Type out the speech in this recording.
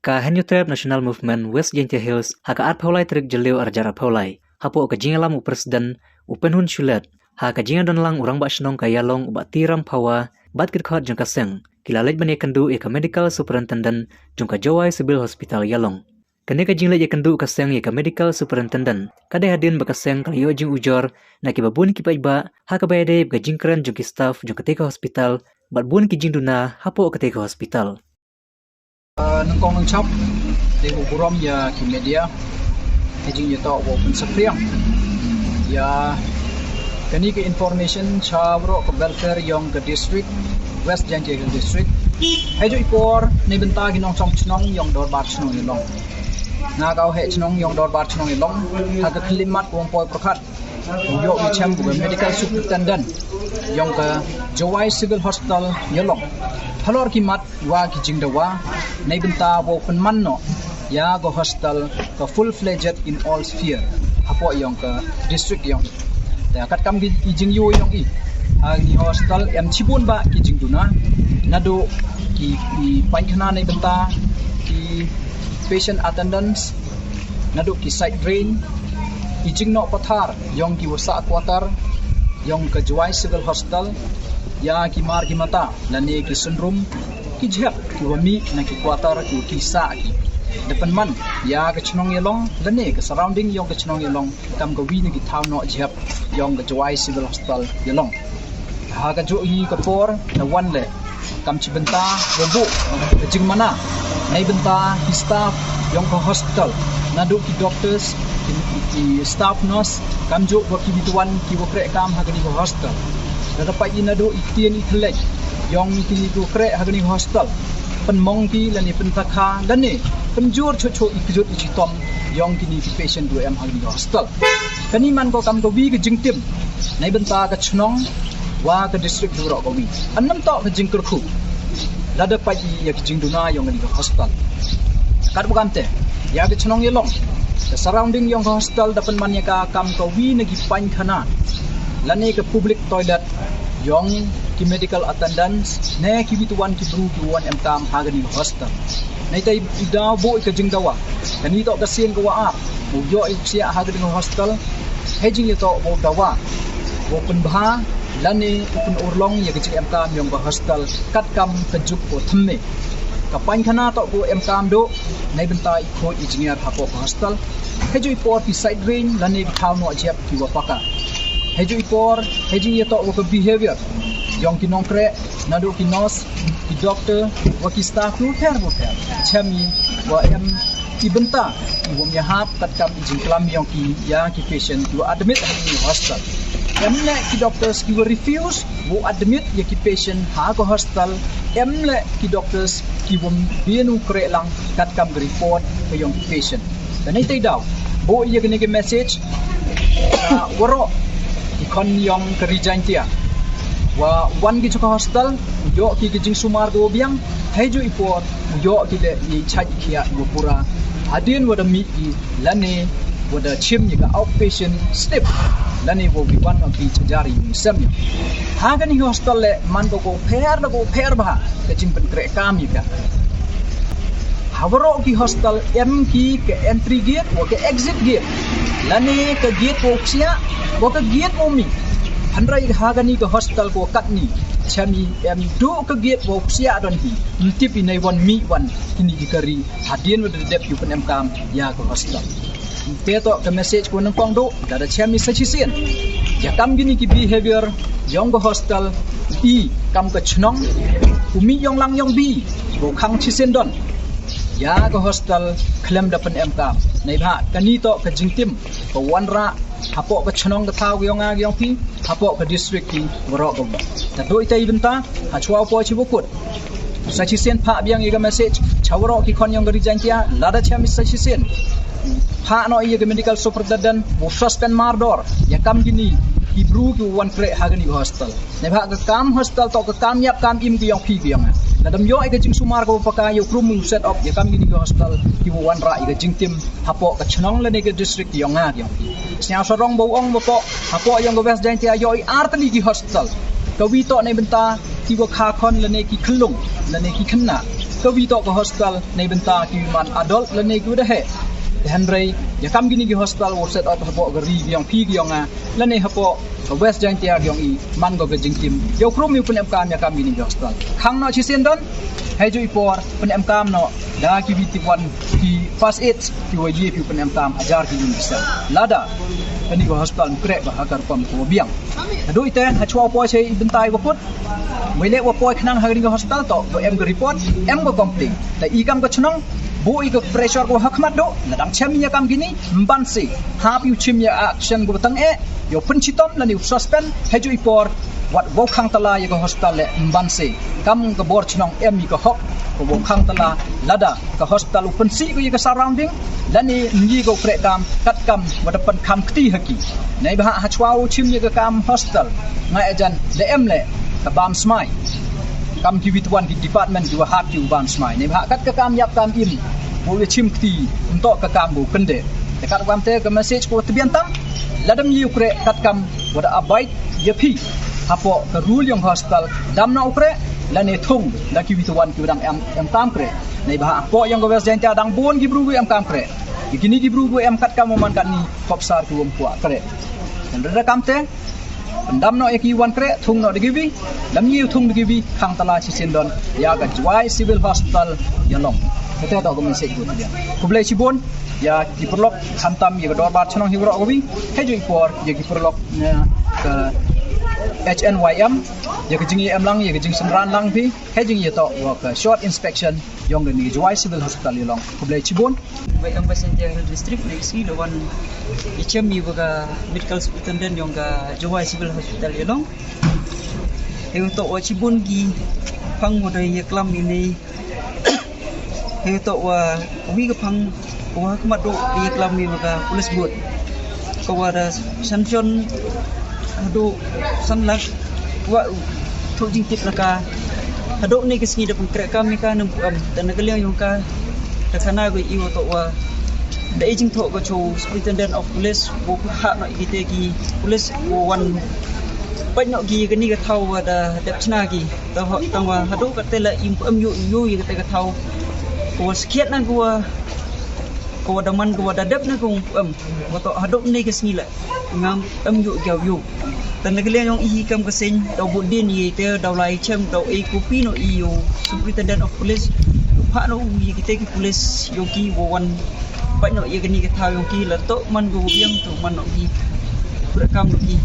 Ka Hanyu Trap National Movement West Jaintia Hills haka at paulai trik jeliu arjara paulai. Hapo ka jingalam presiden upenhun shulet. Haka jinga don lang urang ba shnong ka yalong ba tiram pawa bat kit khot jong kaseng. Kilalej bani kendu ka medical superintendent jong ka Jowai Civil Hospital yalong. Kani ka jinglej kendu kaseng ka medical superintendent. Kada hadin ba kaseng ka yo jing ujor na ki babun ki paiba haka bayade ka jingkran jong ki staff jong ka hospital bat bun ki jing duna hapo ka hospital. Nangkong nang chop de urom ya ki media hejing ya to wo pun sapriang ya kani ke information chabro ke welfare yong ke district West Jaintia district hejo ipor ne benta gi nong chong chnong yong dor bat chnong ni long na gao he chnong yong dor bat chnong ni long ha ka klimat wong poi prokhat yo mi cham bu medical superintendent yong ka Jowai Civil Hospital yolong halor ki mat wa ki jingdawa nei benta wo penman no ya go hostel ka full fledged in all sphere hapo yong ka district yong ta kat kam ki jing yu yong i ha ni hostel em chibun ba ki jing duna nado ki pankhana nei benta ki patient attendance nado ki side drain i jing no pathar yong ki wasa quarter yong ka Jowai Civil Hospital ya ki mar ki mata lani ki sunrum ki jhep ki wami na ki quarter ki sa ki depan man ya ka chnong yelong lani ka surrounding yong ka chnong yelong kam ka wi na ki thau no jhep yong ka Jowai Civil Hospital yelong ha ka jo yi ka por na wan le kam chi benta bu jing mana nei benta ki staff yong ka hospital na do ki doctors ki staff nurse kam jo wa ki bituan ki wa kre kam ha ka ni hospital na dapat ina do iktian itlek yong ki do kre ha ka ni hospital penmong ki lani pentakha lani penjur chocho ikjut ichitom yong ki ni patient do em ha ka ni hospital kani man ko kam ko wi ka jingtim nai benta ka chnong wa ka district do ro ko wi annam to ka jingkur khu la dapat i ya ki jingduna yong ni hospital kat bukam te ya ka chnong yelong the surrounding yong hospital dapat man ya ka kam ko wi na gi pan khana lani ke public toilet yong ki medical attendants ne ki bituan ki bru ki wan em tam hagani hospital nei tai ida bo ka jingdawa kani to ka sien ko wa mo yo i sia hagani hospital hejing to bo dawa bo pun bha lani pun urlong ya ki em tam yong ba hospital kat kam ka juk ko thme ka pan khana to ko em tam do nei benta i kho engineer hapo hospital heju i por pi side drain lani thau no jep ki wa paka heju ipor hejing yeto wo behavior yong ki nongkre nado ki nurse ki doctor wa ki staff nu ter chami wa em ibenta wo mi hap kat kam jing klam yong ki ya ki patient wo admit in hospital em le ki doctors ki wo refuse wo admit ya ki patient ha ko hospital em le ki doctors ki wo bienu kre lang kat kam report ke yong ki patient dan ai tai daw bo ye ke message woro ikon yong kerijantia wa wan gi choko hospital yo ki jing sumar go biang heju ipor yo ki le ni chaj kia go pura adin wada mi ki lane wada chim ni ga outpatient step lane wo bi wan of ki chajari sem ha ga ni hospital le man go pher ba ke jing pen kre kam ni ka hawro ki hospital em ki ke entry gate wo ke exit gate lane ke gate wo sia wo ke gate wo mi handrai hagani ke hospital ko katni chami em do ke gate wo sia don hi ntip inai wan mi wan kini dikari hadien wad dep yu pen em kam ya ke hospital te to ke message ko nang pong do da chami sachisen ya kam gini ki behavior yong go hospital i kam ke chnong umi yong lang yong bi go khang chisen don ya ko hospital klem dapen em kam nei bha kani to ka jingtim ko wanra hapo ka chnong ka thau yong a yong pi hapo ka district ki woro ko ta doi tai benta ha chwa po chi bukut sachi sen pha biang iga message chawro ki kon yong gari jantia lada chami sachi sen pha no iga medical superintendent bo suspend mardor ya kam gini ibru ki wan kre hagani hospital nei bha ka kam hospital to ka kam yap kam im ki yong pi biang nadam yo iga jing sumar ko paka yo krum set up ya kam gini ko hospital ki wan ra iga jing tim hapo ka chnong le ne ke district yong a yong sia sorong bo ong bo po hapo yong go West Jaintia yo i artli ki hospital ka wi to nei benta ki wo kha khon le ne ki khlung le ne ki khanna kawi to ke hostel nei benta ki man adult le nei ku de he Henry ya kam gini gi hostel wo set out hapo gari yang pi gi yang le nei hapo West Jaintia gi i man go ge jingkim yo krum yu penem kam ya kam gini gi hostel khang no chi sen don hai ju ipor penem kam no da ki bi ti wan ki first aid ki wo ye pi penem kam ajar ki bisa lada kani go hostel krek ba agar pam ko biang adu iten ha chwa po chei bentai bo put mai le wo po khnang ha gini go hostel to bo em go report em go complain ta i kam go chnong bu i go pressure go hakmat do ladang chem ya kam gini mban si ha pi chim ya action go tang yo pun chitom la ni suspend ha ju ipor wat bo khang tala ya go hostel le mban si kam go bor chnong em i go hok ko bo khang tala lada ka hostel pun si go ya surrounding dan ni ngi go prek kam kat kam wadapan kam kti haki nei ba ha chwau chim ya kam hostel ngai ajan le em le ka bam smai kam ki wituan ki department dua hat ki bam smai nei ba kat ka kam yap kam im bo ya chim kti untuk ka kam bo kende dekat kam te ka message ko tebian tam ladam yi ukre kat kam wada abide ya pi hapo ka rule yang hostel dam na ukre la ne thung la ki wituan ki dang em tam kre nei ba po yang go West Jaintia dang bon gi bru em kam kre gini gi bru em kat kam man kat ni kopsar ku po kre dan rada kam te Dam no eki wan kre thung no digibi lam yi thung digibi khang tala chi sindon ya ga jwai civil hospital yalong kete to ko message ko dia ko ble chi bon ya ki perlok khantam ye dor bat chonong hibro gobi he joi por ye ki perlok ke HNYM ye ke jingi em lang ye ke jing semran lang pi he jing ye to wa ke short inspection yong ni jwai civil hospital yalong ko ble chi bon Baik yang pasien Jaintia district next ni lawan icem ni baga medical superintendent yang ga Johor Civil Hospital yelong. Heu to wa cibun gi pang modai ye klam ini. Heu to wa wi ga pang wa kemat do ye klam ni baga police boat. Ko wa da sanction do sanlak wa to jing tip laka. Hado ni kesini da pengkrek kami ka nem dan nagaliang yung ka sana go iwo to wa da aging to go cho superintendent of police wo ha no igite gi police wo wan pa no gi gani ga thau wa da depchna gi ta ho tang wa hadu ka tela im yu yi ga te ga thau ko skiat nan ko da man ko da dep na ko wo to hadu ni ga snila ngam yu gyaw yu tan nagale yung ihi kam kasing daw budin yi te daw lai chem daw e kopi no iyo superintendent of police Pak no uji kita ki polis yogi wawan pak no ye gani ka thau yogi la to man go biang to man no gi berekam no gi